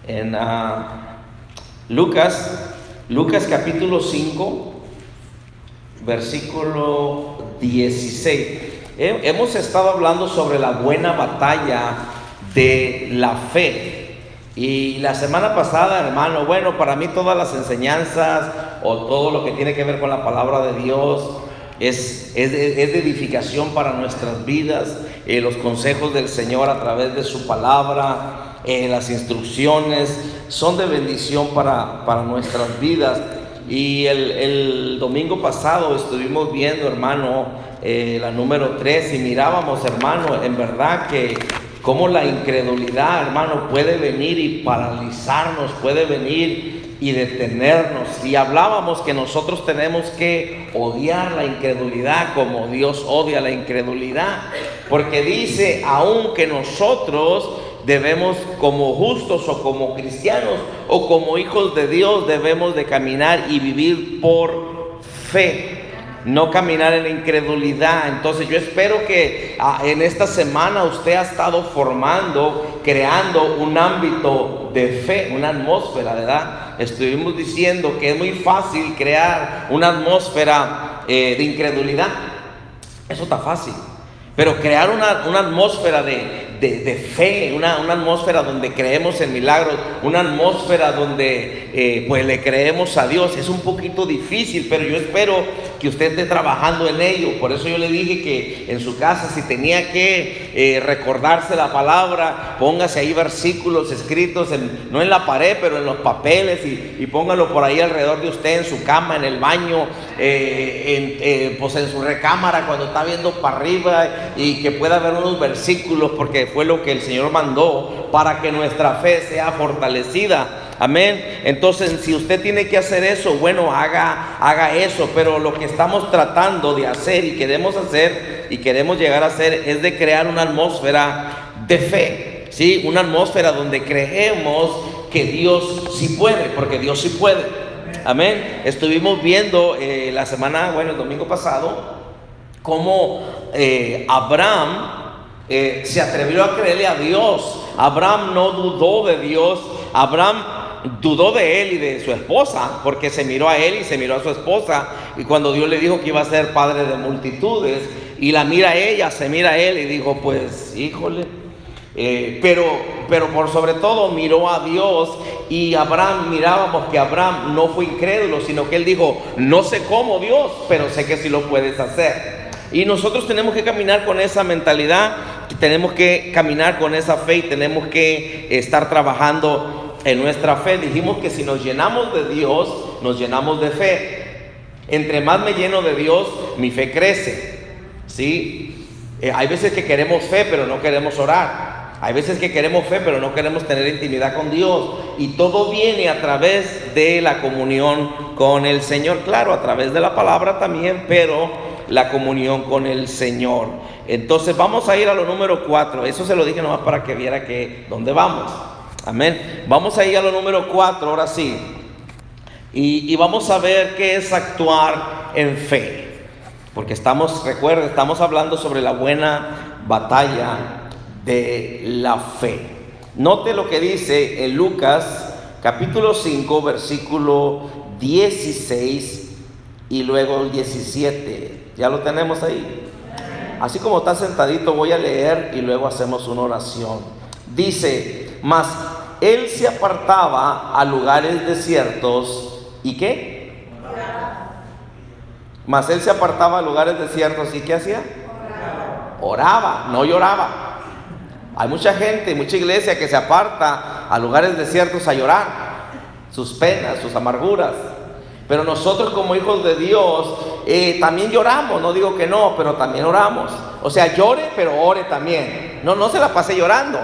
en Lucas capítulo 5, versículo 16. Hemos estado hablando sobre la buena batalla de la fe. Y la semana pasada, hermano, bueno, para mí todas las enseñanzas o todo lo que tiene que ver con la palabra de Dios es de edificación para nuestras vidas. Los consejos del Señor a través de su palabra, las instrucciones son de bendición para nuestras vidas. Y el domingo pasado estuvimos viendo, hermano, la número 3, y mirábamos, hermano, en verdad que cómo la incredulidad, hermano, puede venir y paralizarnos, puede venir y detenernos. Y hablábamos que nosotros tenemos que odiar la incredulidad como Dios odia la incredulidad, porque dice, aunque nosotros debemos, como justos o como cristianos o como hijos de Dios, debemos de caminar y vivir por fe, no caminar en la incredulidad. Entonces yo espero que en esta semana usted ha estado creando un ámbito de fe, una atmósfera, ¿verdad? Estuvimos diciendo que es muy fácil crear una atmósfera de incredulidad. Eso está fácil. Pero crear una atmósfera de fe, una atmósfera donde creemos en milagros, una atmósfera donde pues le creemos a Dios, es un poquito difícil, pero yo espero que usted esté trabajando en ello. Por eso yo le dije que en su casa, si tenía que recordarse la palabra, póngase ahí versículos escritos, no en la pared, pero en los papeles, y póngalo por ahí alrededor de usted, en su cama, en el baño, pues en su recámara, cuando está viendo para arriba, y que pueda haber unos versículos, porque fue lo que el Señor mandó para que nuestra fe sea fortalecida. Amén. Entonces, si usted tiene que hacer eso, bueno, haga eso. Pero lo que estamos tratando de hacer y queremos hacer y queremos llegar a hacer es de crear una atmósfera de fe, ¿sí? Una atmósfera donde creemos que Dios sí puede, porque Dios sí puede. Amén. Estuvimos viendo el domingo pasado, cómo Abraham se atrevió a creerle a Dios. Abraham no dudó de Dios. Abraham dudó de él y de su esposa, porque se miró a él y se miró a su esposa, y cuando Dios le dijo que iba a ser padre de multitudes, y la mira a ella, se mira a él y dijo, pues híjole, pero por sobre todo miró a Dios. Y mirábamos que Abraham no fue incrédulo, sino que él dijo, no sé cómo, Dios, pero sé que sí lo puedes hacer. Y nosotros tenemos que caminar con esa mentalidad, tenemos que caminar con esa fe, y tenemos que estar trabajando en nuestra fe. Dijimos que si nos llenamos de Dios, nos llenamos de fe. Entre más me lleno de Dios, mi fe crece, ¿sí? Hay veces que queremos fe, pero no queremos orar. Hay veces que queremos fe, pero no queremos tener intimidad con Dios. Y todo viene a través de la comunión con el Señor. Claro, a través de la palabra también, pero la comunión con el Señor. Entonces vamos a ir a lo número 4. Eso se lo dije nomás para que viera dónde vamos. Amén. Vamos a ir a lo número 4, ahora sí. Y vamos a ver qué es actuar en fe. Porque estamos hablando sobre la buena batalla de la fe. Note lo que dice en Lucas capítulo 5, versículo 16 y luego el 17. ¿Ya lo tenemos ahí? Así como está sentadito, voy a leer y luego hacemos una oración. Dice, mas él se apartaba a lugares desiertos. ¿Y qué? Mas él se apartaba a lugares desiertos. ¿Y qué hacía? Oraba, no lloraba. Hay mucha gente, mucha iglesia que se aparta a lugares desiertos a llorar sus penas, sus amarguras. Pero nosotros como hijos de Dios también lloramos, no digo que no, pero también oramos. O sea, llore, pero ore también. No se la pase llorando,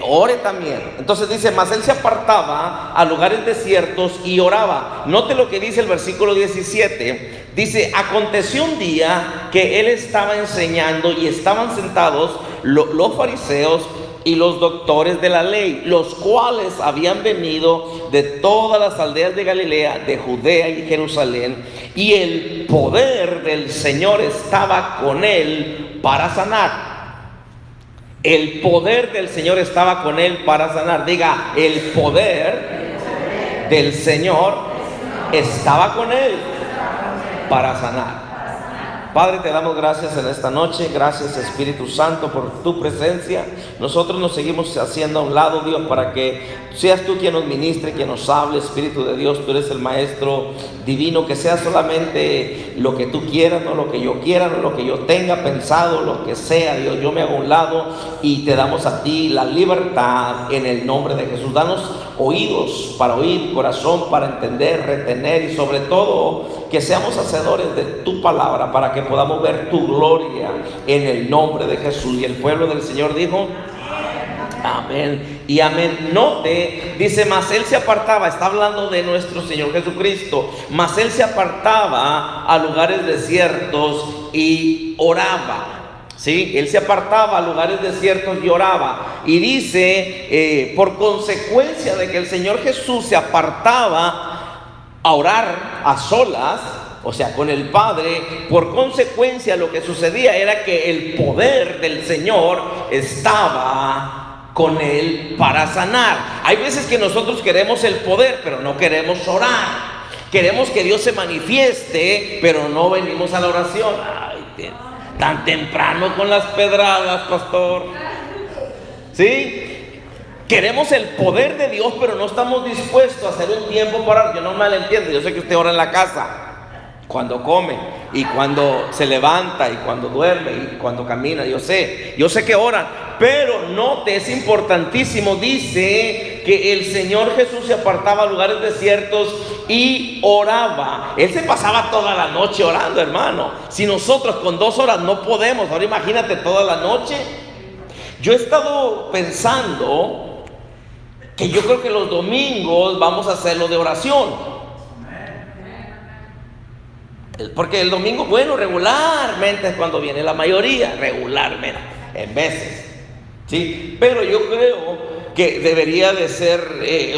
ore también. Entonces dice, mas él se apartaba a lugares desiertos y oraba. Note lo que dice el versículo 17. Dice, aconteció un día que él estaba enseñando y estaban sentados los fariseos y los doctores de la ley, los cuales habían venido de todas las aldeas de Galilea, de Judea y Jerusalén, y el poder del Señor estaba con él para sanar. El poder del Señor estaba con él para sanar. Diga, el poder del Señor estaba con él para sanar. Padre, te damos gracias en esta noche. Gracias, Espíritu Santo, por tu presencia. Nosotros nos seguimos haciendo a un lado, Dios, para que seas tú quien nos ministre, quien nos hable. Espíritu de Dios, tú eres el Maestro divino. Que sea solamente lo que tú quieras, no lo que yo quiera, no lo que yo tenga pensado, lo que sea, Dios. Yo me hago a un lado y te damos a ti la libertad en el nombre de Jesús. Danos oídos para oír, corazón para entender, retener, y sobre todo que seamos hacedores de tu palabra para que podamos ver tu gloria en el nombre de Jesús. Y el pueblo del Señor dijo amén y amén. Note, dice, mas él se apartaba, está hablando de nuestro Señor Jesucristo, mas él se apartaba a lugares desiertos y oraba. ¿Sí? Él se apartaba a lugares desiertos y oraba. Y dice, por consecuencia de que el Señor Jesús se apartaba a orar a solas, o sea, con el Padre, por consecuencia lo que sucedía era que el poder del Señor estaba con él para sanar. Hay veces que nosotros queremos el poder, pero no queremos orar. Queremos que Dios se manifieste, pero no venimos a la oración. Ay, tan temprano con las pedradas, pastor. ¿Sí? Queremos el poder de Dios, pero no estamos dispuestos a hacer un tiempo para orar. Yo no me lo entiendo. Yo sé que usted ora en la casa, cuando come, y cuando se levanta, y cuando duerme, y cuando camina. Yo sé que oran, pero note, es importantísimo. Dice que el Señor Jesús se apartaba a lugares desiertos y oraba. Él se pasaba toda la noche orando, hermano. Si nosotros con 2 horas no podemos, ahora imagínate toda la noche. Yo he estado pensando que yo creo que los domingos vamos a hacerlo de oración. Porque el domingo, bueno, regularmente es cuando viene la mayoría, regularmente, en veces, ¿sí? Pero yo creo que debería de ser,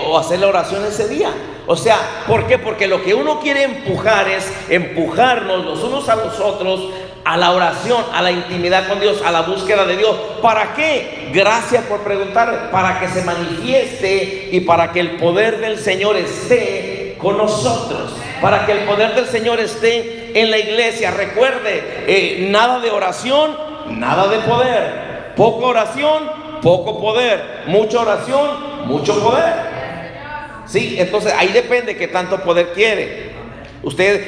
o hacer la oración ese día. O sea, ¿por qué? Porque lo que uno quiere empujar es empujarnos los unos a los otros a la oración, a la intimidad con Dios, a la búsqueda de Dios. ¿Para qué? Gracias por preguntar. Para que se manifieste y para que el poder del Señor esté con nosotros, para que el poder del Señor esté en la iglesia. Recuerde, nada de oración, nada de poder. Poca oración, poco poder. Mucha oración, mucho poder. Sí, entonces ahí depende qué tanto poder quiere.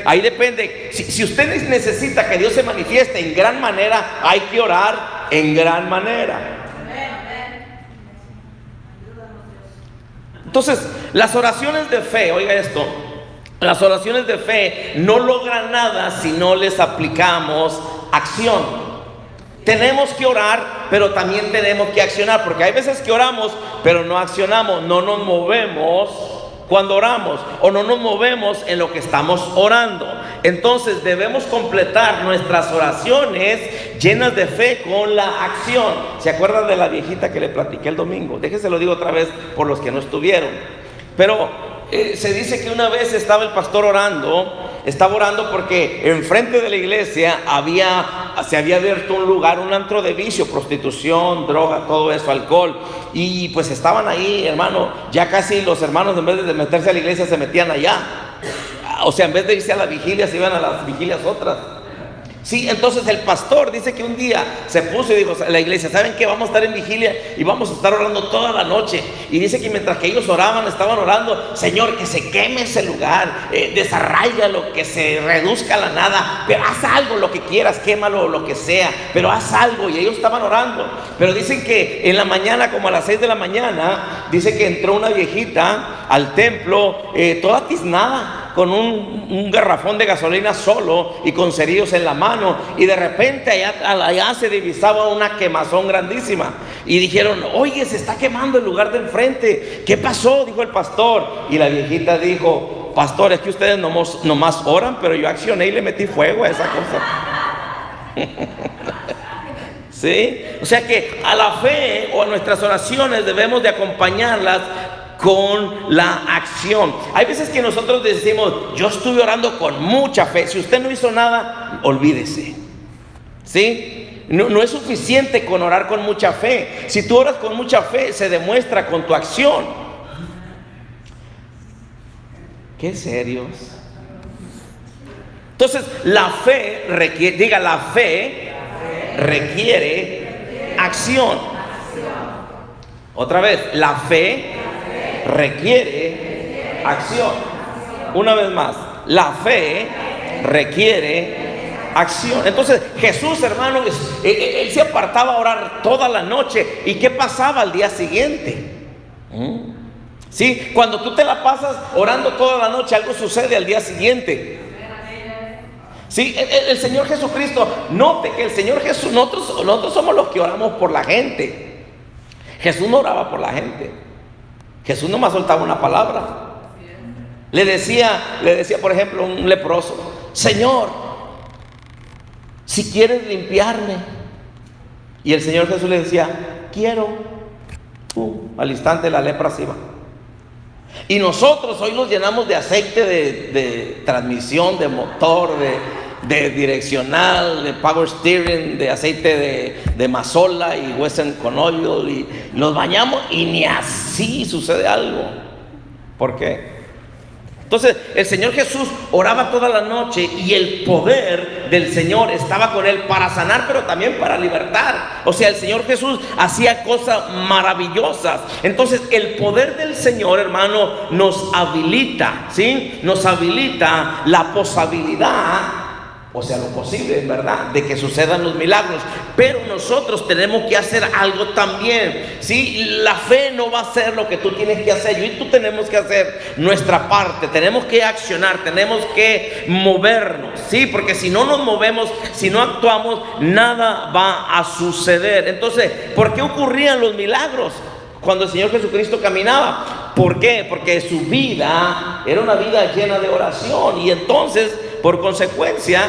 Ahí depende. Si usted necesita que Dios se manifieste en gran manera, hay que orar en gran manera. Entonces, las oraciones de fe, oiga esto, las oraciones de fe no logran nada si no les aplicamos acción. Tenemos que orar, pero también tenemos que accionar, porque hay veces que oramos, pero no accionamos, no nos movemos cuando oramos, o no nos movemos en lo que estamos orando. Entonces debemos completar nuestras oraciones llenas de fe con la acción. ¿Se acuerdan de la viejita que le platiqué el domingo? Déjense lo digo otra vez por los que no estuvieron. Pero se dice que una vez estaba el pastor estaba orando porque enfrente de la iglesia se había abierto un lugar, un antro de vicio, prostitución, droga, todo eso, alcohol. Y pues estaban ahí, hermano, ya casi los hermanos en vez de meterse a la iglesia se metían allá. O sea, en vez de irse a la vigilia, se iban a las vigilias otras. Sí, entonces el pastor dice que un día se puso y dijo a la iglesia: ¿saben qué? Vamos a estar en vigilia y vamos a estar orando toda la noche. Y dice que mientras que ellos estaban orando: Señor, que se queme ese lugar, desarráigalo, que se reduzca a la nada, pero haz algo, lo que quieras, quémalo, lo que sea, pero haz algo. Y ellos estaban orando. Pero dicen que en la mañana, como a las 6 de la mañana, dice que entró una viejita al templo, toda tiznada, con un garrafón de gasolina solo y con cerillos en la mano, y de repente allá se divisaba una quemazón grandísima, y dijeron: oye, se está quemando el lugar de enfrente, ¿qué pasó? Dijo el pastor, y la viejita dijo: pastor, es que ustedes nomás oran, pero yo accioné y le metí fuego a esa cosa. ¿Sí? O sea que a la fe o a nuestras oraciones debemos de acompañarlas con la acción. Hay veces que nosotros decimos: yo estuve orando con mucha fe. Si usted no hizo nada, olvídese. ¿Sí? No es suficiente con orar con mucha fe. Si tú oras con mucha fe, se demuestra con tu acción. Qué serios. Entonces, la fe requiere, diga, la fe requiere acción. Otra vez, la fe requiere acción. Una vez más, la fe requiere acción. Entonces Jesús, hermano, él se apartaba a orar toda la noche. ¿Y qué pasaba al día siguiente? Sí, cuando tú te la pasas orando toda la noche, algo sucede al día siguiente. Sí, el Señor Jesucristo, note que el Señor Jesús, nosotros somos los que oramos por la gente. Jesús no oraba por la gente. Jesús nomás soltaba una palabra. Le decía, por ejemplo, un leproso: Señor, si quieres limpiarme. Y el Señor Jesús le decía: quiero. Al instante la lepra se iba. Y nosotros hoy nos llenamos de aceite de transmisión, de motor, de direccional, de power steering, de aceite de mazola y Western con oil, y nos bañamos y ni así sucede algo. ¿Por qué? Entonces el Señor Jesús oraba toda la noche y el poder del Señor estaba con él para sanar, pero también para libertar. O sea, el Señor Jesús hacía cosas maravillosas. Entonces el poder del Señor, hermano, nos habilita, ¿sí? Nos habilita la posibilidad, o sea, lo posible, en verdad, de que sucedan los milagros. Pero nosotros tenemos que hacer algo también, ¿sí? La fe no va a ser lo que tú tienes que hacer. Yo y tú tenemos que hacer nuestra parte. Tenemos que accionar, tenemos que movernos, ¿sí? Porque si no nos movemos, si no actuamos, nada va a suceder. Entonces, ¿por qué ocurrían los milagros cuando el Señor Jesucristo caminaba? ¿Por qué? Porque su vida era una vida llena de oración. Y entonces, por consecuencia,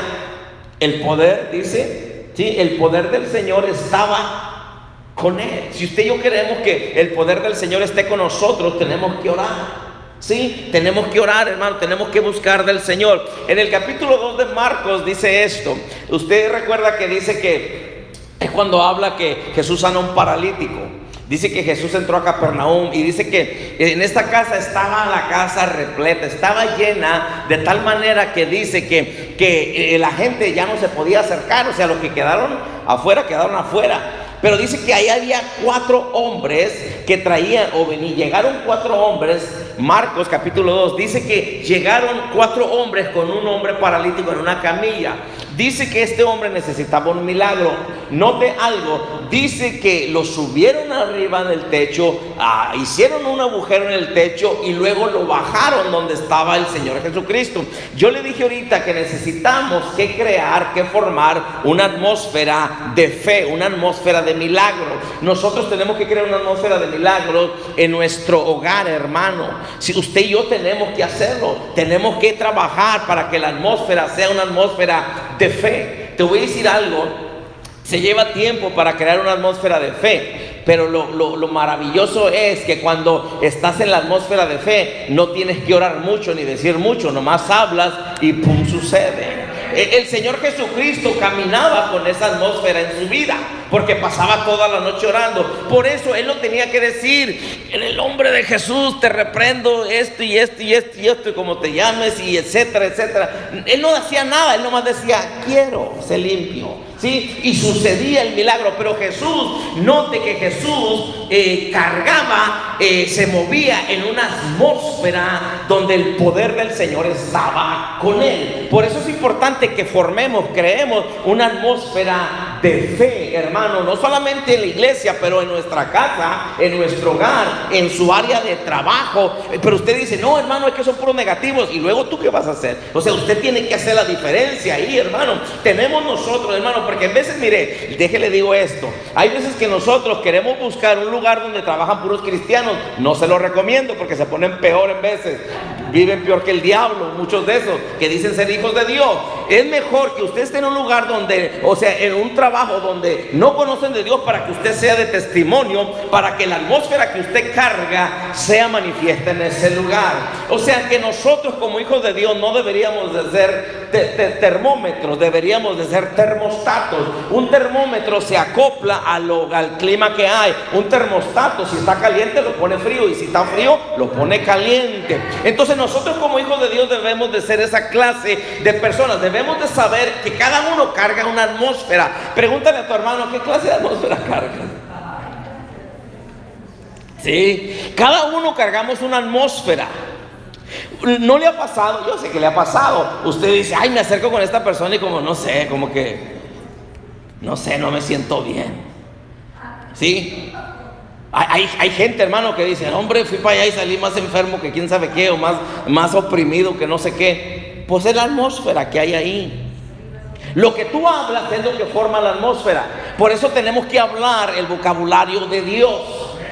el poder, dice, ¿sí? El poder del Señor estaba con él. Si usted y yo queremos que el poder del Señor esté con nosotros, tenemos que orar. Sí, tenemos que orar, hermano, tenemos que buscar del Señor. En el capítulo 2 de Marcos dice esto. Usted recuerda que dice que es cuando habla que Jesús sana a un paralítico. Dice que Jesús entró a Capernaum y dice que en esta casa estaba la casa repleta, estaba llena de tal manera que dice que la gente ya no se podía acercar. O sea, los que quedaron afuera. Pero dice que ahí había 4 hombres que traían, llegaron 4 hombres. Marcos capítulo 2 dice que llegaron 4 hombres con un hombre paralítico en una camilla. Dice que este hombre necesitaba un milagro. Note algo, dice que lo subieron arriba del techo, hicieron un agujero en el techo y luego lo bajaron donde estaba el Señor Jesucristo. Yo le dije ahorita que necesitamos que crear, que formar una atmósfera de fe, una atmósfera de milagros. Nosotros tenemos que crear una atmósfera de milagros en nuestro hogar, hermano. Si usted y yo tenemos que hacerlo, tenemos que trabajar para que la atmósfera sea una atmósfera de fe. Te voy a decir algo, se lleva tiempo para crear una atmósfera de fe, pero lo maravilloso es que cuando estás en la atmósfera de fe, no tienes que orar mucho ni decir mucho, nomás hablas y pum, sucede. El Señor Jesucristo caminaba con esa atmósfera en su vida, porque pasaba toda la noche orando. Por eso Él no tenía que decir: en el nombre de Jesús te reprendo esto y esto y esto y esto, y como te llames, y etcétera, etcétera. Él no hacía nada, Él nomás decía: quiero ser limpio. ¿Sí? Y sucedía el milagro. Pero Jesús, note que Jesús cargaba, se movía en una atmósfera donde el poder del Señor estaba con Él. Por eso es importante que creemos una atmósfera de fe, hermano, no solamente en la iglesia, pero en nuestra casa, en nuestro hogar, en su área de trabajo. Pero usted dice: no, hermano, es que son puros negativos. Y luego, ¿tú qué vas a hacer? O sea, usted tiene que hacer la diferencia ahí, hermano. Tenemos nosotros, hermano, porque en veces, mire, déjele digo esto, hay veces que nosotros queremos buscar un lugar donde trabajan puros cristianos. No se lo recomiendo, porque se ponen peor en veces, viven peor que el diablo, muchos de esos que dicen ser hijos de Dios. Es mejor que usted esté en un lugar donde, o sea, en un trabajo donde no conocen de Dios, para que usted sea de testimonio, para que la atmósfera que usted carga sea manifiesta en ese lugar. O sea, que nosotros como hijos de Dios no deberíamos de ser termómetros, deberíamos de ser termostatos. Un termómetro se acopla al clima que hay. Un termostato, si está caliente, lo pone frío, y si está frío, lo pone caliente. Entonces nosotros como hijos de Dios debemos de ser esa clase de personas. Debemos de saber que cada uno carga una atmósfera. Pregúntale a tu hermano, ¿qué clase de atmósfera carga? Sí, cada uno cargamos una atmósfera. ¿No le ha pasado? Yo sé que le ha pasado. Usted dice, ay, me acerco con esta persona y como no sé, como que no sé, no me siento bien. ¿Sí? Hay gente, hermano, que dice, hombre, fui para allá y salí más enfermo que quién sabe qué, o más oprimido que no sé qué. Pues es la atmósfera que hay ahí. Lo que tú hablas es lo que forma la atmósfera. Por eso tenemos que hablar el vocabulario de Dios.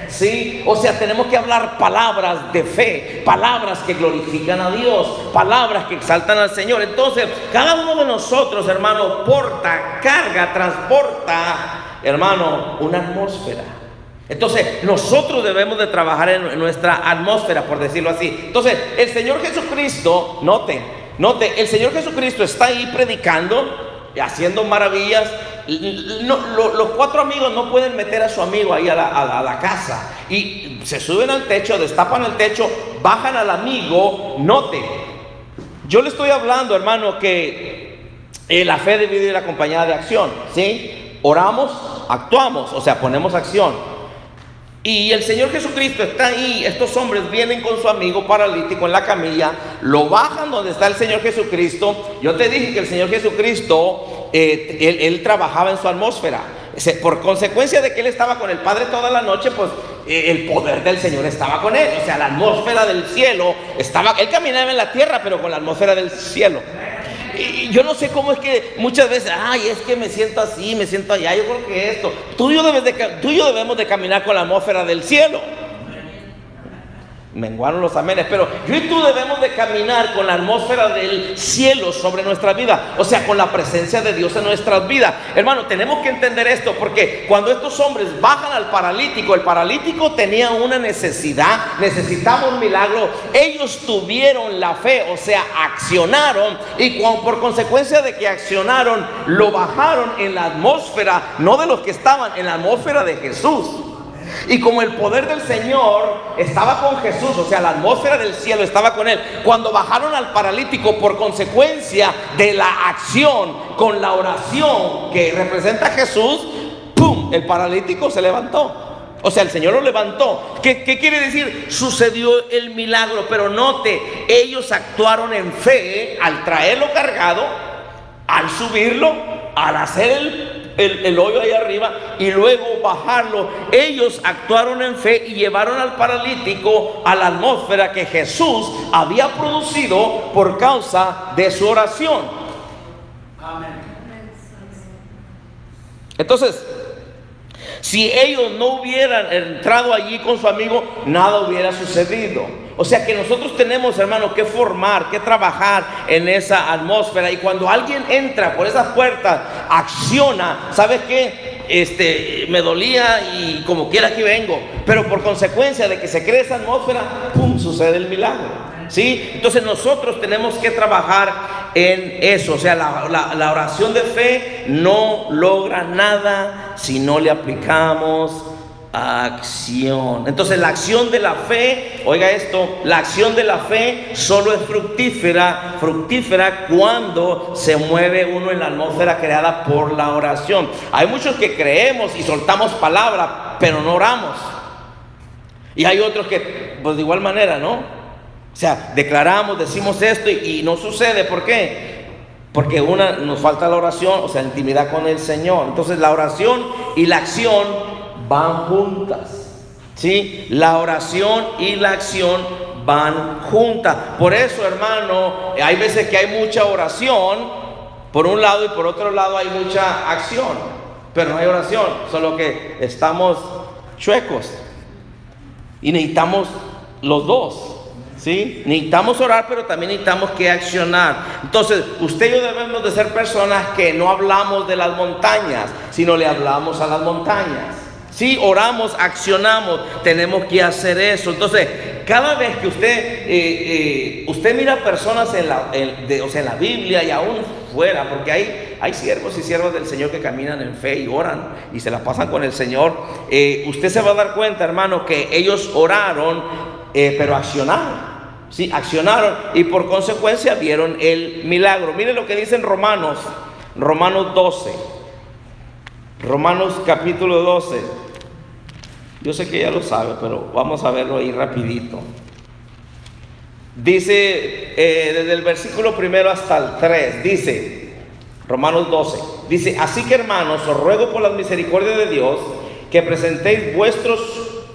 ¿Sí? O sea, tenemos que hablar palabras de fe, palabras que glorifican a Dios, palabras que exaltan al Señor. Entonces, cada uno de nosotros, hermano, porta, carga, transporta, hermano, una atmósfera. Entonces, nosotros debemos de trabajar en nuestra atmósfera, por decirlo así. Entonces, el Señor Jesucristo, note, el Señor Jesucristo está ahí predicando, haciendo maravillas. Los cuatro amigos no pueden meter a su amigo ahí a la casa, y se suben al techo, destapan el techo, bajan al amigo. Note, yo le estoy hablando, hermano, que la fe debe ir acompañada de acción, ¿sí? Oramos, actuamos, o sea, ponemos acción. Y el Señor Jesucristo está ahí. Estos hombres vienen con su amigo paralítico en la camilla, lo bajan donde está el Señor Jesucristo. Yo te dije que el Señor Jesucristo, él trabajaba en su atmósfera. Por consecuencia de que él estaba con el Padre toda la noche, pues el poder del Señor estaba con él. O sea, la atmósfera del cielo estaba. Él caminaba en la tierra, pero con la atmósfera del cielo. Y yo no sé cómo es que muchas veces, ay, es que me siento así, me siento allá. Yo creo que esto, tú y yo debemos de caminar con la atmósfera del cielo. Menguaron los amenes, pero yo y tú debemos de caminar con la atmósfera del cielo sobre nuestra vida, o sea, con la presencia de Dios en nuestras vidas. Hermano, tenemos que entender esto, porque cuando estos hombres bajan al paralítico, el paralítico tenía una necesidad, necesitaba un milagro. Ellos tuvieron la fe, o sea, accionaron, y por consecuencia de que accionaron, lo bajaron en la atmósfera, no de los que estaban, en la atmósfera de Jesús. Y como el poder del Señor estaba con Jesús, o sea, la atmósfera del cielo estaba con él, cuando bajaron al paralítico por consecuencia de la acción con la oración que representa a Jesús, ¡pum!, el paralítico se levantó. O sea, el Señor lo levantó. ¿Qué quiere decir? Sucedió el milagro. Pero note, ellos actuaron en fe al traerlo cargado, al subirlo, al hacer el hoyo ahí arriba y luego bajarlo. Ellos actuaron en fe y llevaron al paralítico a la atmósfera que Jesús había producido por causa de su oración. Amén. Entonces, si ellos no hubieran entrado allí con su amigo, nada hubiera sucedido. O sea que nosotros tenemos, hermano, que formar, que trabajar en esa atmósfera. Y cuando alguien entra por esas puertas, acciona, ¿sabes qué? Me dolía y como quiera aquí vengo. Pero por consecuencia de que se crea esa atmósfera, ¡pum!, sucede el milagro. ¿Sí? Entonces nosotros tenemos que trabajar en eso. O sea, la oración de fe no logra nada si no le aplicamos acción. Entonces la acción de la fe, oiga esto, la acción de la fe solo es fructífera cuando se mueve uno en la atmósfera creada por la oración. Hay muchos que creemos y soltamos palabra, pero no oramos. Y hay otros que, pues de igual manera, ¿no? O sea, declaramos, decimos esto y no sucede. ¿Por qué? Porque nos falta la oración, o sea, intimidad con el Señor. Entonces la oración y la acción van juntas, ¿sí? La oración y la acción van juntas. Por eso, hermano, hay veces que hay mucha oración por un lado y por otro lado hay mucha acción, pero no hay oración, solo que estamos chuecos y necesitamos los dos. ¿Sí? Necesitamos orar, pero también necesitamos que accionar. Entonces, usted y yo debemos de ser personas que no hablamos de las montañas, sino le hablamos a las montañas. Sí, oramos, accionamos, tenemos que hacer eso. Entonces, cada vez que usted mira personas en la Biblia y aún fuera, porque hay siervos y siervas del Señor que caminan en fe y oran y se la pasan con el Señor, usted se va a dar cuenta, hermano, que ellos oraron, pero accionaron. Sí, accionaron y por consecuencia vieron el milagro. Mire lo que dice en Romanos 12. Romanos capítulo 12. Yo sé que ya lo sabe, pero vamos a verlo ahí rapidito. Dice, desde el versículo 1 hasta el 3, dice, Romanos 12, dice: así que, hermanos, os ruego por las misericordias de Dios que presentéis vuestros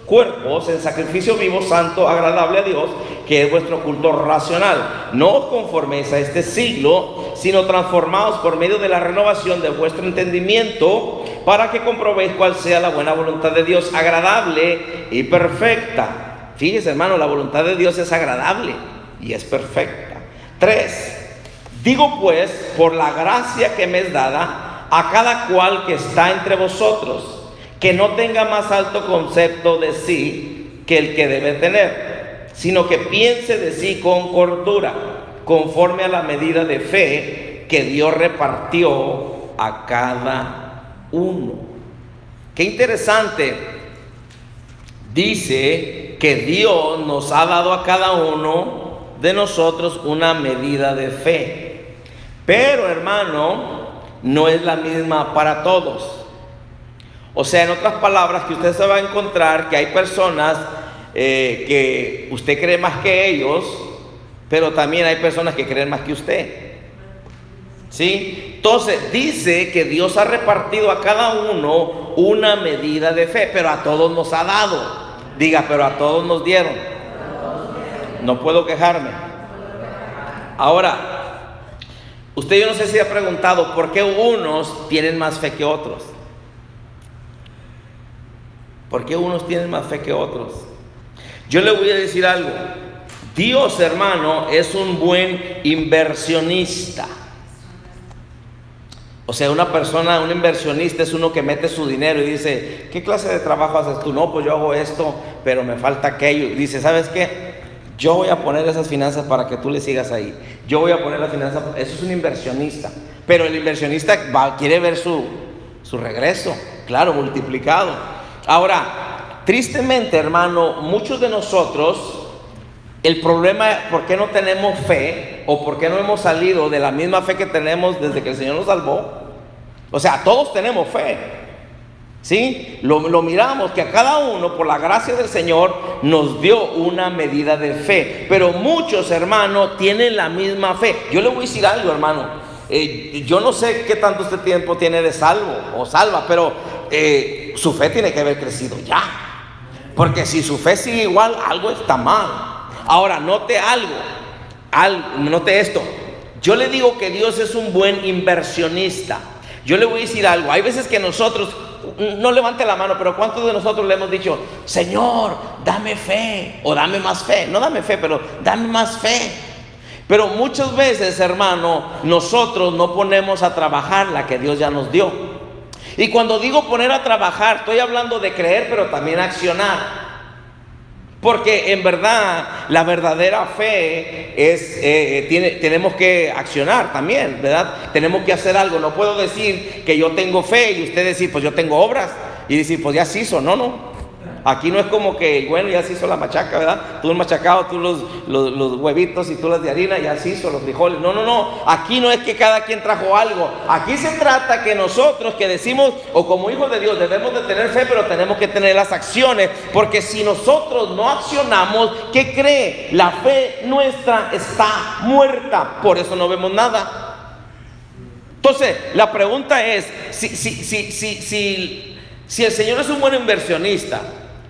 cuerpos en sacrificio vivo, santo, agradable a Dios, que es vuestro culto racional. No os conforméis a este siglo, sino transformaos por medio de la renovación de vuestro entendimiento, para que comprobéis cuál sea la buena voluntad de Dios, agradable y perfecta. Fíjese, hermano, la voluntad de Dios es agradable y es perfecta. 3. Digo pues, por la gracia que me es dada, a cada cual que está entre vosotros, que no tenga más alto concepto de sí que el que debe tener, sino que piense de sí con cordura, conforme a la medida de fe que Dios repartió a cada uno. Qué interesante. Dice que Dios nos ha dado a cada uno de nosotros una medida de fe, pero, hermano, no es la misma para todos. O sea, en otras palabras, que usted se va a encontrar que hay personas que usted cree más que ellos, pero también hay personas que creen más que usted. ¿Sí? Entonces dice que Dios ha repartido a cada uno una medida de fe, pero a todos nos ha dado. Diga, pero a todos nos dieron. No puedo quejarme. Ahora, usted, yo no sé si ha preguntado por qué unos tienen más fe que otros. ¿Por qué unos tienen más fe que otros? Yo le voy a decir algo. Dios, hermano, es un buen inversionista. O sea, una persona, un inversionista es uno que mete su dinero y dice: ¿qué clase de trabajo haces tú? No, pues yo hago esto, pero me falta aquello. Y dice: ¿sabes qué? Yo voy a poner esas finanzas para que tú le sigas ahí. Yo voy a poner las finanzas. Eso es un inversionista. Pero el inversionista quiere ver su regreso, claro, multiplicado. Ahora, tristemente, hermano, muchos de nosotros, el problema es por qué no tenemos fe, o por qué no hemos salido de la misma fe que tenemos desde que el Señor nos salvó. O sea, todos tenemos fe, ¿sí? Lo miramos que a cada uno, por la gracia del Señor, nos dio una medida de fe. Pero muchos, hermanos, tienen la misma fe. Yo le voy a decir algo, hermano. Yo no sé qué tanto este tiempo tiene de salvo o salva, pero su fe tiene que haber crecido ya. Porque si su fe sigue igual, algo está mal. Ahora, note note esto. Yo le digo que Dios es un buen inversionista. Yo le voy a decir algo. Hay veces que nosotros, no levante la mano, pero ¿cuántos de nosotros le hemos dicho: Señor, dame fe, o dame más fe? No dame fe, pero dame más fe. Pero muchas veces, hermano, nosotros no ponemos a trabajar la que Dios ya nos dio. Y cuando digo poner a trabajar, estoy hablando de creer, pero también accionar. Porque en verdad, la verdadera fe es, tenemos que accionar también, ¿verdad? Tenemos que hacer algo. No puedo decir que yo tengo fe y usted decir: pues yo tengo obras, y decir: pues ya se hizo. No. Aquí no es como que, bueno, ya se hizo la machaca, ¿verdad? Tú el machacado, tú los huevitos y tú las de harina, ya se hizo los frijoles. No. Aquí no es que cada quien trajo algo. Aquí se trata que nosotros, que decimos, o como hijos de Dios, debemos de tener fe, pero tenemos que tener las acciones. Porque si nosotros no accionamos, ¿qué cree? La fe nuestra está muerta. Por eso no vemos nada. Entonces, la pregunta es, si el Señor es un buen inversionista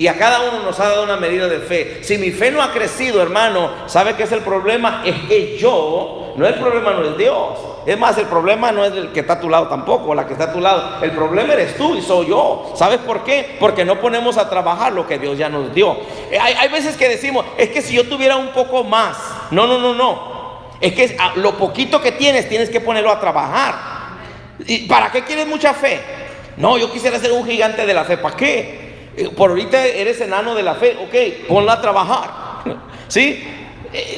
y a cada uno nos ha dado una medida de fe, si mi fe no ha crecido, hermano, ¿sabe qué es el problema? Es que el problema no es Dios. Es más, el problema no es el que está a tu lado tampoco, la que está a tu lado. El problema eres tú y soy yo. ¿Sabes por qué? Porque no ponemos a trabajar lo que Dios ya nos dio. Hay veces que decimos: es que si yo tuviera un poco más. No. Es que lo poquito que tienes que ponerlo a trabajar. ¿Y para qué quieres mucha fe? No, yo quisiera ser un gigante de la fe. ¿Para qué? Por ahorita eres enano de la fe, ok, ponla a trabajar. ¿Sí?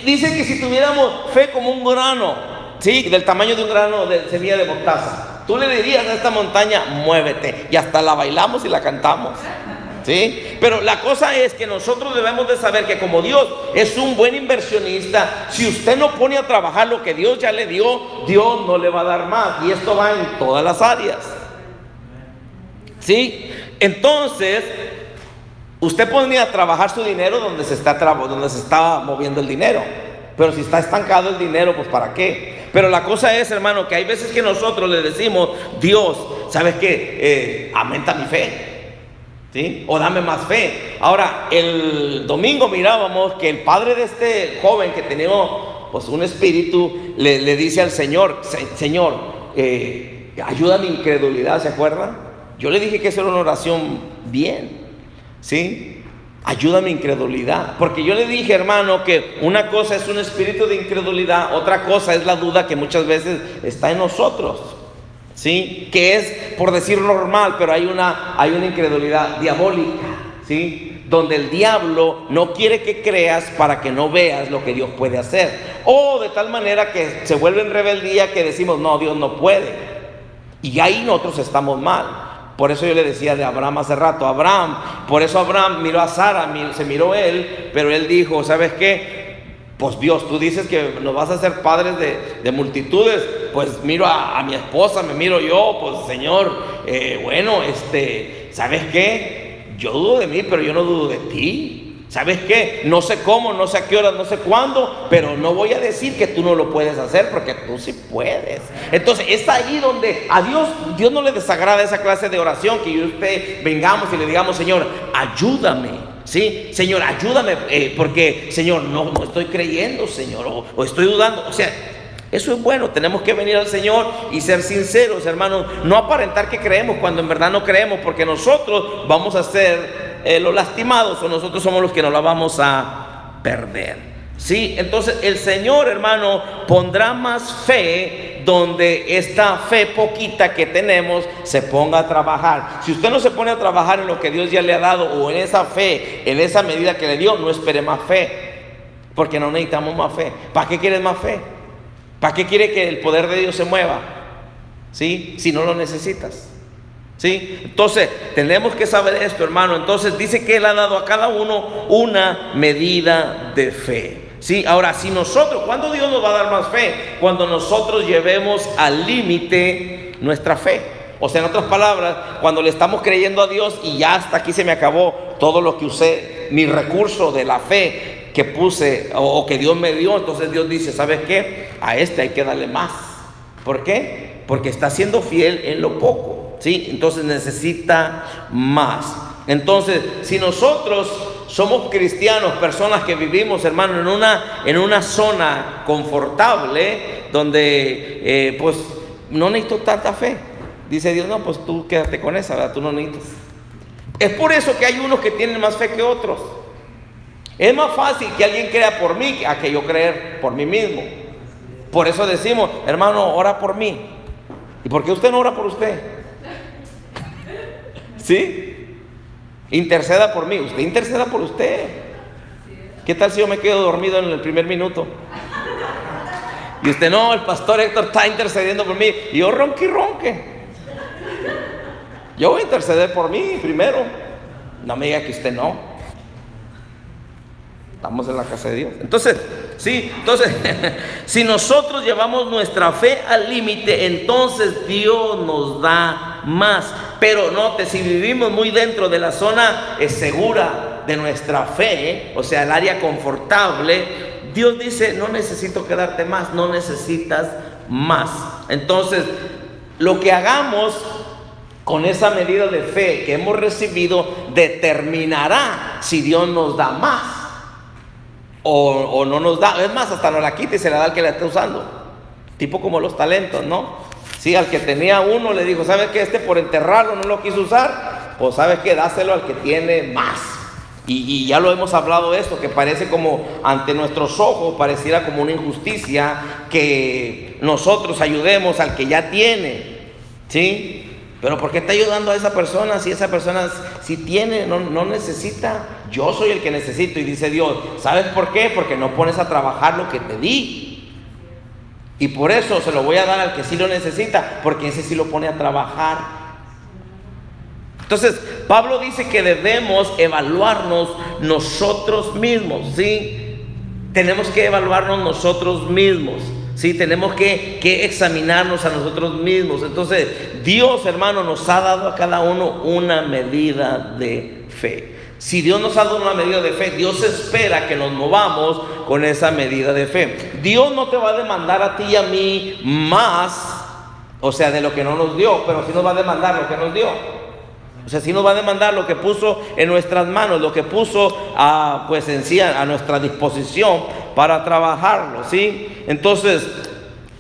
Dice que si tuviéramos fe como un grano, ¿sí? Del tamaño de un grano de semilla de mostaza, tú le dirías a esta montaña, muévete, y hasta la bailamos y la cantamos. ¿Sí? Pero la cosa es que nosotros debemos de saber que como Dios es un buen inversionista, si usted no pone a trabajar lo que Dios ya le dio, Dios no le va a dar más. Y esto va en todas las áreas. ¿Sí? Entonces, usted pone a trabajar su dinero donde se está moviendo el dinero. Pero si está estancado el dinero, pues ¿para qué? Pero la cosa es, hermano, que hay veces que nosotros le decimos, Dios, ¿sabes qué? Aumenta mi fe. ¿Sí? O dame más fe. Ahora, el domingo mirábamos que el padre de este joven que tenía pues un espíritu le dice al Señor, Señor, ayuda a mi incredulidad, ¿se acuerdan? Yo le dije que eso era una oración bien, ¿sí? Ayuda a mi incredulidad, porque yo le dije, hermano, que una cosa es un espíritu de incredulidad, otra cosa es la duda que muchas veces está en nosotros. ¿Sí? Que es, por decir normal, pero hay una incredulidad diabólica, ¿sí? Donde el diablo no quiere que creas para que no veas lo que Dios puede hacer. O de tal manera que se vuelve en rebeldía que decimos, no, Dios no puede. Y ahí nosotros estamos mal. Por eso yo le decía de Abraham hace rato, por eso Abraham miró a Sara, se miró él, pero él dijo, ¿sabes qué? Pues Dios, tú dices que nos vas a hacer padres de multitudes, pues miro a mi esposa, me miro yo, pues Señor, ¿sabes qué? Yo dudo de mí, pero yo no dudo de ti. ¿Sabes qué? No sé cómo, no sé a qué hora, no sé cuándo, pero no voy a decir que tú no lo puedes hacer, porque tú sí puedes. Entonces es ahí donde a Dios no le desagrada esa clase de oración, que yo y usted vengamos y le digamos, Señor, ayúdame. Sí, Señor, ayúdame, porque Señor, no estoy creyendo, Señor, o estoy dudando. O sea, eso es bueno. Tenemos que venir al Señor y ser sinceros, hermanos. No aparentar que creemos cuando en verdad no creemos, porque nosotros vamos a ser los lastimados, o nosotros somos los que nos la vamos a perder. Sí, entonces el Señor, hermano, pondrá más fe donde esta fe poquita que tenemos se ponga a trabajar. Si usted no se pone a trabajar en lo que Dios ya le ha dado, o en esa fe, en esa medida que le dio, no espere más fe, porque no necesitamos más fe. ¿Para qué quieres más fe? ¿Para qué quiere que el poder de Dios se mueva? ¿Sí? Si no lo necesitas. ¿Sí? Entonces tenemos que saber esto, hermano. Entonces dice que Él ha dado a cada uno una medida de fe. Sí, ahora, si nosotros, ¿cuándo Dios nos va a dar más fe? Cuando nosotros llevemos al límite nuestra fe. O sea, en otras palabras, cuando le estamos creyendo a Dios y ya hasta aquí se me acabó todo lo que usé, mi recurso de la fe que puse o que Dios me dio. Entonces Dios dice, ¿sabes qué? A este hay que darle más. ¿Por qué? Porque está siendo fiel en lo poco, ¿sí? Entonces necesita más. Entonces, si nosotros somos cristianos, personas que vivimos, hermano, en una zona confortable, donde pues no necesito tanta fe, dice Dios, no, pues tú quédate con esa, ¿verdad? Tú no necesitas. Es por eso que hay unos que tienen más fe que otros. Es más fácil que alguien crea por mí a que yo creer por mí mismo. Por eso decimos, hermano, ora por mí. ¿Y por qué usted no ora por usted? ¿Sí? Interceda por mí. Usted interceda por usted. ¿Qué tal si yo me quedo dormido en el primer minuto? Y usted, no, el pastor Héctor está intercediendo por mí. Y yo ronque y ronque. Yo voy a interceder por mí primero. No me diga que usted no. Estamos en la casa de Dios. Entonces, sí, si nosotros llevamos nuestra fe al límite, entonces Dios nos da más. Pero note, si vivimos muy dentro de la zona segura de nuestra fe, o sea, el área confortable, Dios dice, no necesito quedarte más, no necesitas más. Entonces, lo que hagamos con esa medida de fe que hemos recibido determinará si Dios nos da más o no nos da. Es más, hasta nos la quita y se la da al que la está usando. Tipo como los talentos, ¿no? Sí, al que tenía uno le dijo, ¿sabes qué? Por enterrarlo no lo quiso usar. Pues ¿sabes qué? Dáselo al que tiene más. Y ya lo hemos hablado esto, que parece como ante nuestros ojos, pareciera como una injusticia que nosotros ayudemos al que ya tiene. ¿Sí? Pero ¿por qué está ayudando a esa persona si esa persona si tiene, no necesita? Yo soy el que necesito. Y dice Dios, ¿sabes por qué? Porque no pones a trabajar lo que te di. Y por eso se lo voy a dar al que sí lo necesita, porque ese sí lo pone a trabajar. Entonces, Pablo dice que debemos evaluarnos nosotros mismos, ¿sí? Tenemos que evaluarnos nosotros mismos. Sí, tenemos que examinarnos a nosotros mismos. Entonces, Dios, hermano, nos ha dado a cada uno una medida de fe. Si Dios nos ha dado una medida de fe, Dios espera que nos movamos con esa medida de fe. Dios no te va a demandar a ti y a mí más, o sea, de lo que no nos dio, pero sí nos va a demandar lo que nos dio. O sea, sí nos va a demandar lo que puso en nuestras manos, lo que puso pues en sí a nuestra disposición para trabajarlo, ¿sí? Entonces,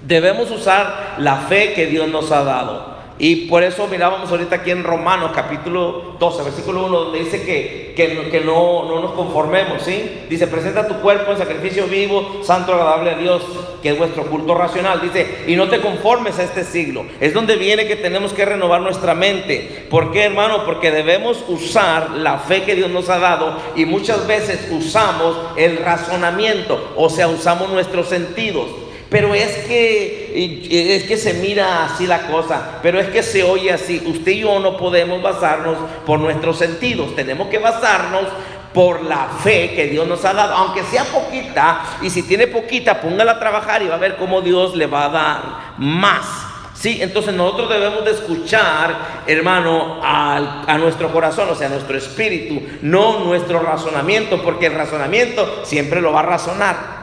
debemos usar la fe que Dios nos ha dado. Y por eso mirábamos ahorita aquí en Romanos capítulo 12, versículo 1, donde dice que no nos conformemos, ¿sí? Dice, presenta tu cuerpo en sacrificio vivo, santo, agradable a Dios, que es vuestro culto racional. Dice, y no te conformes a este siglo. Es donde viene que tenemos que renovar nuestra mente. ¿Por qué, hermano? Porque debemos usar la fe que Dios nos ha dado, y muchas veces usamos el razonamiento, o sea, usamos nuestros sentidos. Pero es que se mira así la cosa, pero es que se oye así. Usted y yo no podemos basarnos por nuestros sentidos, tenemos que basarnos por la fe que Dios nos ha dado, aunque sea poquita. Y si tiene poquita, póngala a trabajar y va a ver cómo Dios le va a dar más. Sí, entonces nosotros debemos de escuchar, hermano, a nuestro corazón, o sea, a nuestro espíritu, no nuestro razonamiento, porque el razonamiento siempre lo va a razonar.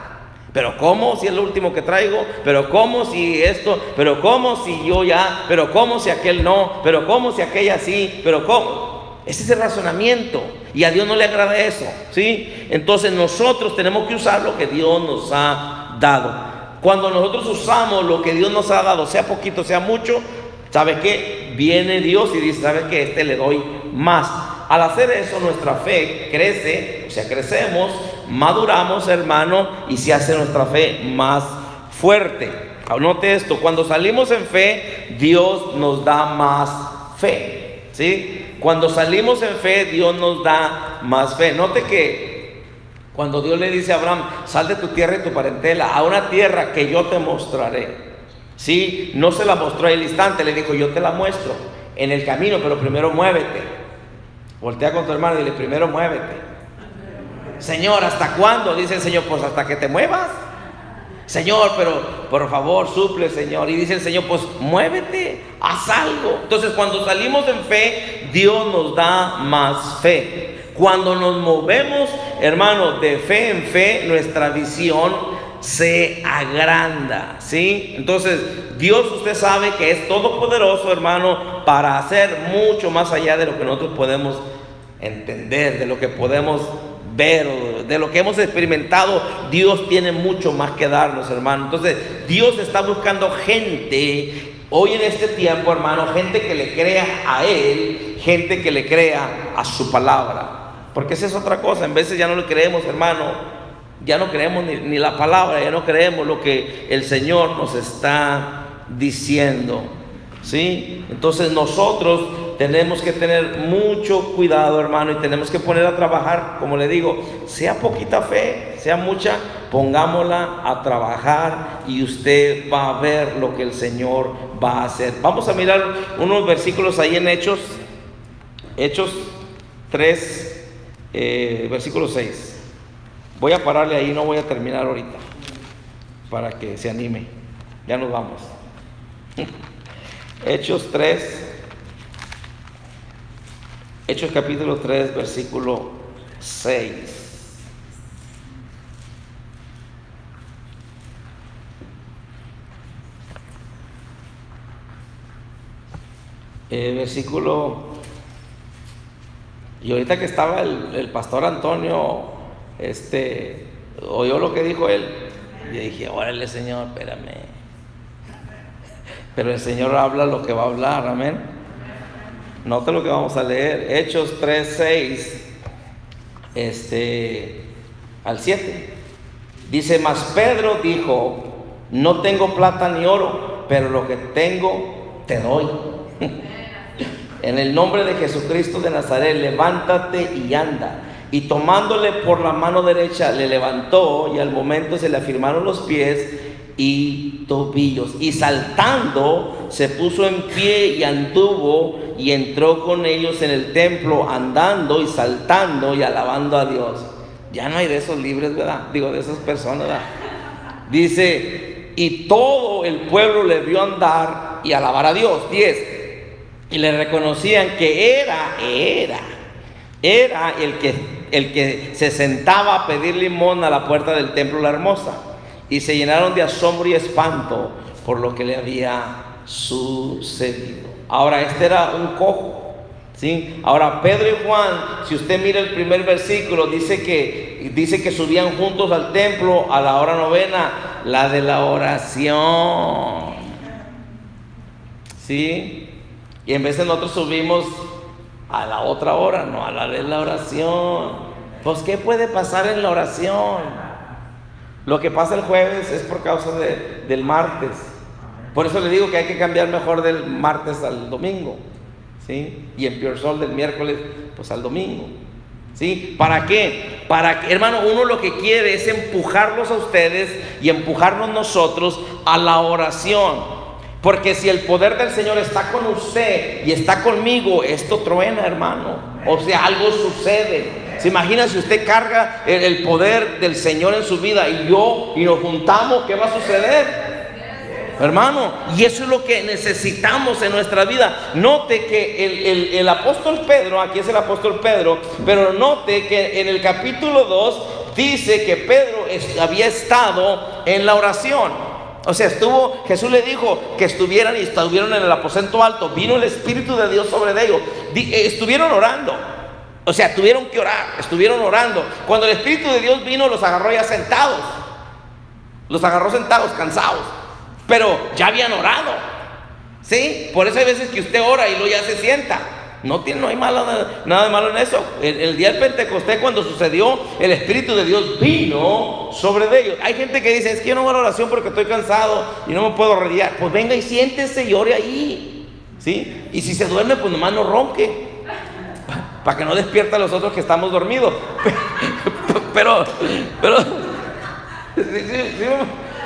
Pero ¿cómo si es lo último que traigo? Pero ¿cómo si esto? Pero ¿cómo si yo ya? Pero ¿cómo si aquel no? Pero ¿cómo si aquella sí? Pero ¿cómo? Ese es el razonamiento, y a Dios no le agrada eso, ¿sí? Entonces nosotros tenemos que usar lo que Dios nos ha dado. Cuando nosotros usamos lo que Dios nos ha dado, sea poquito, sea mucho, ¿sabes qué? Viene Dios y dice, ¿sabes qué? Le doy más. Al hacer eso, nuestra fe crece, o sea, crecemos, maduramos, hermano, y se hace nuestra fe más fuerte. Note esto, cuando salimos en fe, Dios nos da más fe, ¿sí? Cuando salimos en fe, Dios nos da más fe. Note que cuando Dios le dice a Abraham, sal de tu tierra y tu parentela a una tierra que yo te mostraré, ¿sí? No se la mostró al instante, le dijo, yo te la muestro en el camino, pero primero muévete. Voltea con tu hermano y dile, primero muévete. Señor, ¿hasta cuándo? Dice el Señor, pues hasta que te muevas. Señor, pero por favor, suple, Señor. Y dice el Señor, pues muévete, haz algo. Entonces, cuando salimos en fe, Dios nos da más fe. Cuando nos movemos, hermano, de fe en fe, nuestra visión se agranda, ¿sí? Entonces, Dios, usted sabe que es todopoderoso, hermano, para hacer mucho más allá de lo que nosotros podemos entender, de lo que podemos ver, o de lo que hemos experimentado. Dios tiene mucho más que darnos, hermano. Entonces, Dios está buscando gente hoy en este tiempo, hermano, gente que le crea a Él, gente que le crea a su palabra. Porque esa es otra cosa, en veces ya no le creemos, hermano. Ya no creemos ni la palabra, ya no creemos lo que el Señor nos está diciendo, ¿sí? Entonces nosotros tenemos que tener mucho cuidado, hermano, y tenemos que poner a trabajar, como le digo, sea poquita fe, sea mucha, pongámosla a trabajar y usted va a ver lo que el Señor va a hacer. Vamos a mirar unos versículos ahí en Hechos 3, versículo 6. Voy a pararle ahí, no voy a terminar ahorita, para que se anime. Ya nos vamos. Hechos capítulo 3, versículo 6. Versículo, y ahorita que estaba el pastor Antonio, oyó lo que dijo él, y yo dije, órale, Señor, espérame. Pero el Señor habla lo que va a hablar, amén. Note lo que vamos a leer, Hechos 3, 6 al 7. Dice, mas Pedro dijo, no tengo plata ni oro, pero lo que tengo te doy. en el nombre de Jesucristo de Nazaret, levántate y anda. Y tomándole por la mano derecha, le levantó, y al momento se le afirmaron los pies y tobillos. Y saltando, se puso en pie y anduvo, y entró con ellos en el templo, andando y saltando y alabando a Dios. Ya no hay de esos libres, ¿verdad? Digo, de esas personas, ¿verdad? Dice, y todo el pueblo le vio andar y alabar a Dios. 10. Y le reconocían que era el que se sentaba a pedir limón a la puerta del templo La Hermosa. Y se llenaron de asombro y espanto por lo que le había sucedido. Ahora, este era un cojo, ¿sí? Ahora, Pedro y Juan, si usted mira el primer versículo, dice que subían juntos al templo a la hora novena, la de la oración, ¿sí? Y en vez de nosotros subimos a la otra hora, no a la de la oración. Pues, ¿qué puede pasar en la oración? Lo que pasa el jueves es por causa del martes. Por eso le digo que hay que cambiar mejor del martes al domingo, ¿sí? Y en Pure Sol del miércoles, pues al domingo, ¿sí? ¿Para qué? Para que, hermano, uno lo que quiere es empujarlos a ustedes y empujarnos nosotros a la oración. Porque si el poder del Señor está con usted y está conmigo, esto truena, hermano. O sea, algo sucede. ¿Se imagina si usted carga el poder del Señor en su vida y nos juntamos? ¿Qué va a suceder, hermano? Y eso es lo que necesitamos en nuestra vida. Note que el apóstol Pedro, aquí es el apóstol Pedro, pero note que en el capítulo 2 dice que Pedro había estado en la oración. O sea, Jesús le dijo que estuvieran en el aposento alto. Vino el Espíritu de Dios sobre ellos. Estuvieron orando. O sea, tuvieron que orar, estuvieron orando. Cuando el Espíritu de Dios vino, los agarró ya sentados. Los agarró sentados, cansados. Pero ya habían orado, ¿sí? Por eso hay veces que usted ora y luego ya se sienta. No hay nada de malo en eso. El día del Pentecostés, cuando sucedió, el Espíritu de Dios vino sobre ellos. Hay gente que dice, es que yo no voy a la oración porque estoy cansado y no me puedo arrodillar. Pues venga y siéntese y ore ahí, ¿sí? Y si se duerme, pues nomás no ronque, para que no despierta a los otros que estamos dormidos. pero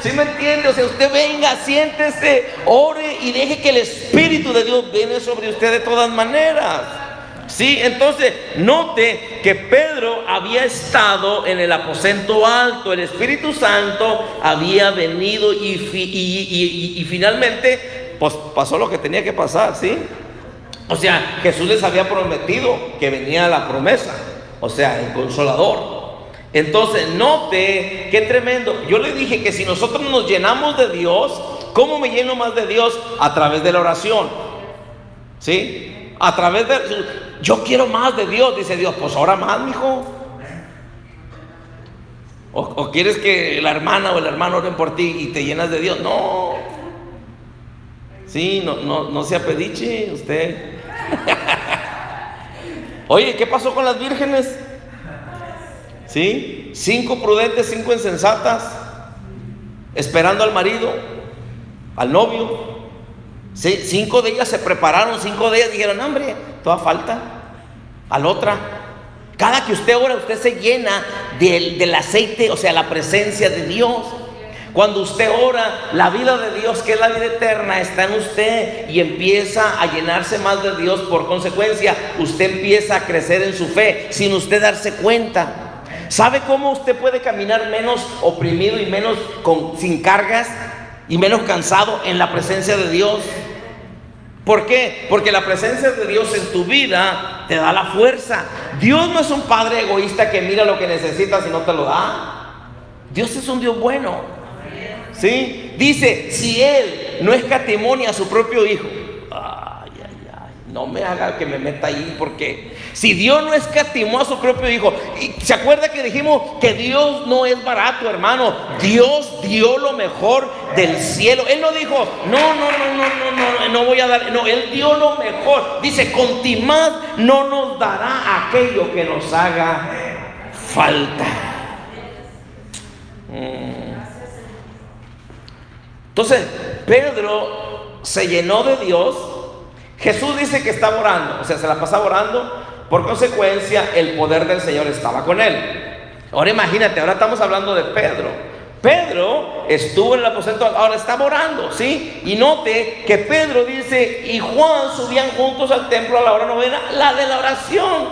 ¿sí me entiende? O sea, usted venga, siéntese, ore y deje que el Espíritu de Dios viene sobre usted de todas maneras, ¿sí? Entonces, note que Pedro había estado en el aposento alto. El Espíritu Santo había venido y finalmente, pues pasó lo que tenía que pasar, ¿sí? O sea, Jesús les había prometido que venía la promesa, o sea, el Consolador. Entonces, note qué tremendo. Yo le dije que si nosotros nos llenamos de Dios, ¿cómo me lleno más de Dios? A través de la oración, ¿sí? A través de... Yo quiero más de Dios, dice Dios. Pues ora más, mijo. ¿O quieres que la hermana o el hermano oren por ti y te llenas de Dios? No. Sí, no se apediche usted. Oye, ¿qué pasó con las vírgenes? ¿Sí? 5 prudentes, 5 insensatas, esperando al marido, al novio. ¿Sí? 5 de ellas se prepararon, 5 de ellas dijeron, hombre, toda falta. A la otra, cada que usted ora, usted se llena del aceite, o sea, la presencia de Dios. Cuando usted ora, la vida de Dios, que es la vida eterna, está en usted y empieza a llenarse más de Dios. Por consecuencia, usted empieza a crecer en su fe sin usted darse cuenta. ¿Sabe cómo usted puede caminar menos oprimido y menos sin cargas y menos cansado en la presencia de Dios? ¿Por qué? Porque la presencia de Dios en tu vida te da la fuerza. Dios no es un padre egoísta que mira lo que necesitas y no te lo da. Dios es un Dios bueno, ¿sí? Dice, si Él no escatimó a su propio Hijo, no me haga que me meta ahí, porque si Dios no escatimó a su propio Hijo, y se acuerda que dijimos que Dios no es barato, hermano. Dios dio lo mejor del cielo. Él no dijo, no voy a dar, no, Él dio lo mejor. Dice, contimad no nos dará aquello que nos haga falta. Entonces, Pedro se llenó de Dios. Jesús dice que estaba orando, o sea, se la pasaba orando. Por consecuencia, el poder del Señor estaba con él. Ahora imagínate, ahora estamos hablando de Pedro. Pedro estuvo en el aposento, ahora estaba orando, ¿sí? Y note que Pedro dice, y Juan subían juntos al templo a la hora novena, la de la oración,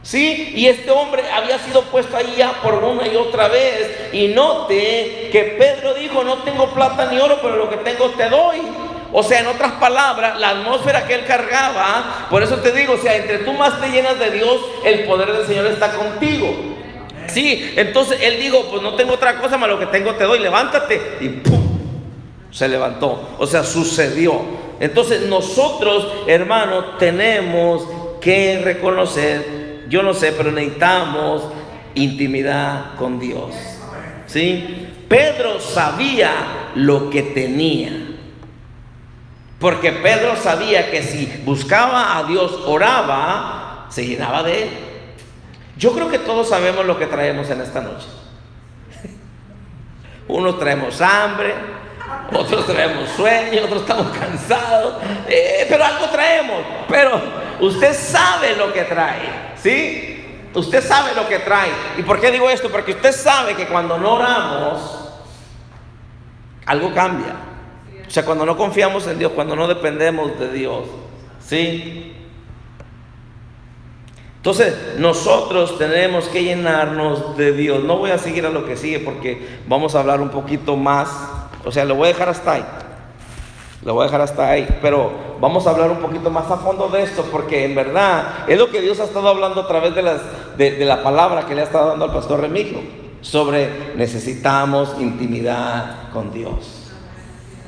¿sí? Y este hombre había sido puesto ahí ya por una y otra vez. Y note que Pedro dijo, no tengo plata ni oro, pero lo que tengo te doy. O sea, en otras palabras, la atmósfera que él cargaba, por eso te digo, o sea, entre tú más te llenas de Dios, el poder del Señor está contigo. Sí, entonces él dijo, pues no tengo otra cosa más lo que tengo te doy, levántate. Y ¡pum! Se levantó, o sea, sucedió. Entonces nosotros, hermanos, tenemos que reconocer, yo no sé, pero necesitamos intimidad con Dios. ¿Sí? Pedro sabía lo que tenía. Porque Pedro sabía que si buscaba a Dios, oraba, se llenaba de él. Yo creo que todos sabemos lo que traemos en esta noche. Unos traemos hambre, otros traemos sueño, otros estamos cansados, pero algo traemos. Pero usted sabe lo que trae, ¿sí? Usted sabe lo que trae. ¿Y por qué digo esto? Porque usted sabe que cuando no oramos, algo cambia. O sea, cuando no confiamos en Dios, cuando no dependemos de Dios, ¿sí? Entonces, nosotros tenemos que llenarnos de Dios. No voy a seguir a lo que sigue porque vamos a hablar un poquito más. O sea, lo voy a dejar hasta ahí. Lo voy a dejar hasta ahí. Pero vamos a hablar un poquito más a fondo de esto, porque en verdad es lo que Dios ha estado hablando a través de la palabra que le ha estado dando al pastor Remigio. Sobre necesitamos intimidad con Dios.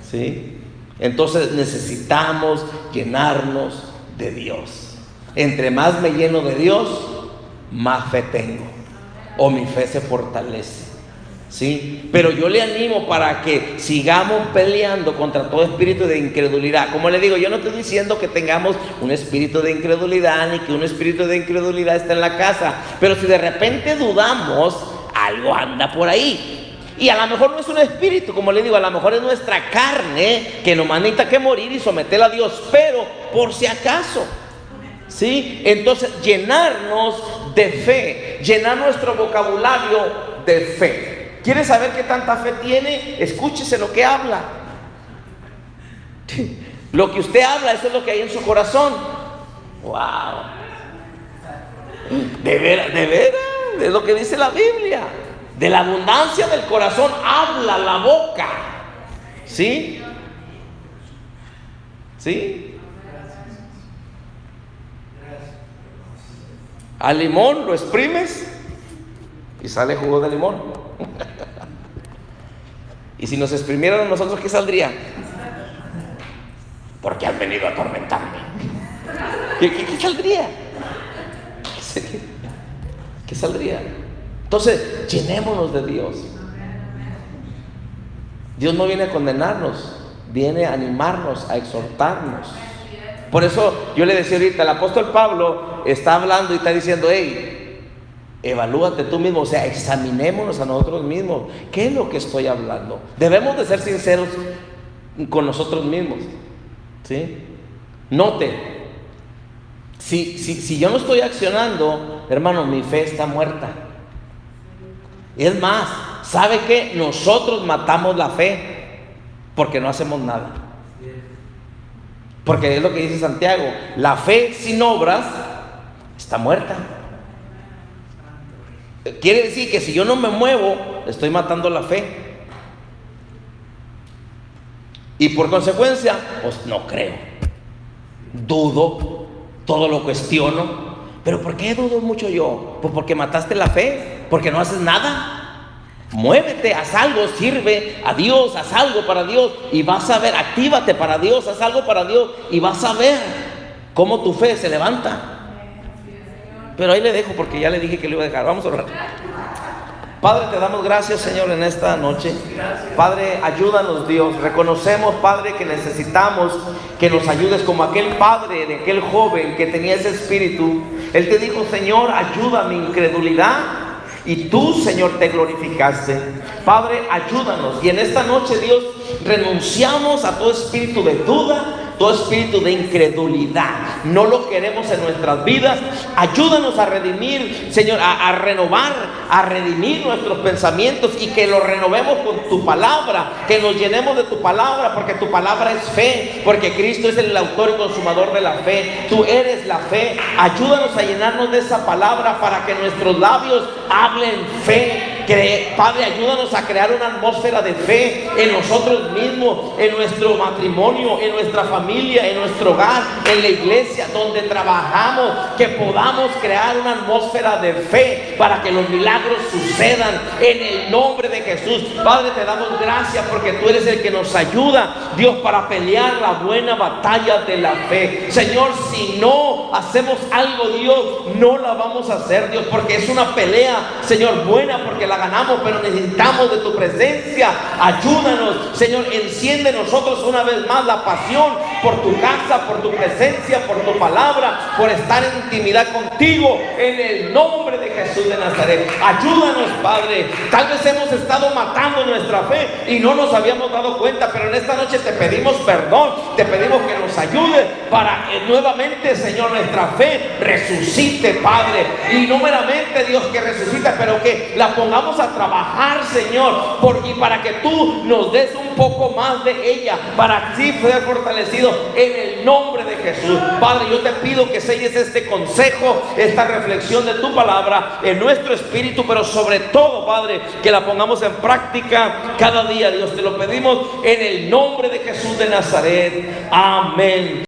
¿Sí? Entonces necesitamos llenarnos de Dios. Entre más me lleno de Dios, más fe tengo, o mi fe se fortalece, ¿sí? Pero yo le animo para que sigamos peleando contra todo espíritu de incredulidad. Como le digo, yo no estoy diciendo que tengamos un espíritu de incredulidad, ni que un espíritu de incredulidad esté en la casa, pero si de repente dudamos, algo anda por ahí. Y a lo mejor no es un espíritu, como le digo, a lo mejor es nuestra carne que nos necesita que morir y someterla a Dios, pero por si acaso, ¿sí? Entonces llenarnos de fe, llenar nuestro vocabulario de fe. ¿Quiere saber qué tanta fe tiene? Escúchese lo que habla. Lo que usted habla, eso es lo que hay en su corazón. ¡Wow! De veras, es lo que dice la Biblia. De la abundancia del corazón habla la boca. ¿Sí? ¿Sí? Al limón lo exprimes y sale jugo de limón. Y si nos exprimieran a nosotros, ¿qué saldría? Porque han venido a atormentarme. ¿Qué saldría? ¿Qué saldría? Entonces, llenémonos de Dios. Dios no viene a condenarnos, viene a animarnos, a exhortarnos. Por eso yo le decía ahorita, el apóstol Pablo está hablando y está diciendo, hey, evalúate tú mismo, o sea, examinémonos a nosotros mismos. ¿Qué es lo que estoy hablando? Debemos de ser sinceros con nosotros mismos, ¿sí? Note, si yo no estoy accionando, hermano, mi fe está muerta. Es más, ¿sabe qué? Nosotros matamos la fe porque no hacemos nada. Porque es lo que dice Santiago, la fe sin obras está muerta. Quiere decir que si yo no me muevo, estoy matando la fe. Y por consecuencia, pues no creo. Dudo, todo lo cuestiono. ¿Pero por qué dudo mucho yo? Pues porque mataste la fe, porque no haces nada. Muévete, haz algo, sirve a Dios, haz algo para Dios y vas a ver, actívate para Dios, haz algo para Dios y vas a ver cómo tu fe se levanta. Pero ahí le dejo porque ya le dije que lo iba a dejar. Vamos a orar. Padre, te damos gracias, Señor, en esta noche. Padre, ayúdanos, Dios. Reconocemos, Padre, que necesitamos que nos ayudes como aquel padre de aquel joven que tenía ese espíritu. Él te dijo, Señor, ayuda a mi incredulidad. Y tú, Señor, te glorificaste. Padre, ayúdanos. Y en esta noche, Dios, renunciamos a todo espíritu de duda, todo espíritu de incredulidad. No lo queremos en nuestras vidas. Ayúdanos a redimir, Señor, a renovar, a redimir nuestros pensamientos y que los renovemos con tu palabra, que nos llenemos de tu palabra, porque tu palabra es fe, porque Cristo es el autor y consumador de la fe. Tú eres la fe. Ayúdanos a llenarnos de esa palabra para que nuestros labios hablen fe. Padre, ayúdanos a crear una atmósfera de fe en nosotros mismos, en nuestro matrimonio, en nuestra familia, en nuestro hogar, en la iglesia donde trabajamos, que podamos crear una atmósfera de fe para que los milagros sucedan en el nombre de Jesús. Padre, te damos gracias porque tú eres el que nos ayuda, Dios, para pelear la buena batalla de la fe. Señor, si no hacemos algo, Dios, no la vamos a hacer, Dios, porque es una pelea, Señor, buena, porque la ganamos, pero necesitamos de tu presencia. Ayúdanos, Señor, enciende en nosotros una vez más la pasión por tu casa, por tu presencia, por tu palabra, por estar en intimidad contigo, en el nombre de Jesús de Nazaret. Ayúdanos, Padre. Tal vez hemos estado matando nuestra fe y no nos habíamos dado cuenta, pero en esta noche te pedimos perdón, te pedimos que nos ayude para que nuevamente, Señor, nuestra fe resucite, Padre, y no meramente, Dios, que resucite, pero que la pongamos a trabajar, Señor, y para que tú nos des un poco más de ella, para así ser fortalecido en el nombre de Jesús. Padre, yo te pido que selles este consejo, esta reflexión de tu palabra en nuestro espíritu, pero sobre todo, Padre, que la pongamos en práctica cada día. Dios, te lo pedimos en el nombre de Jesús de Nazaret. Amén.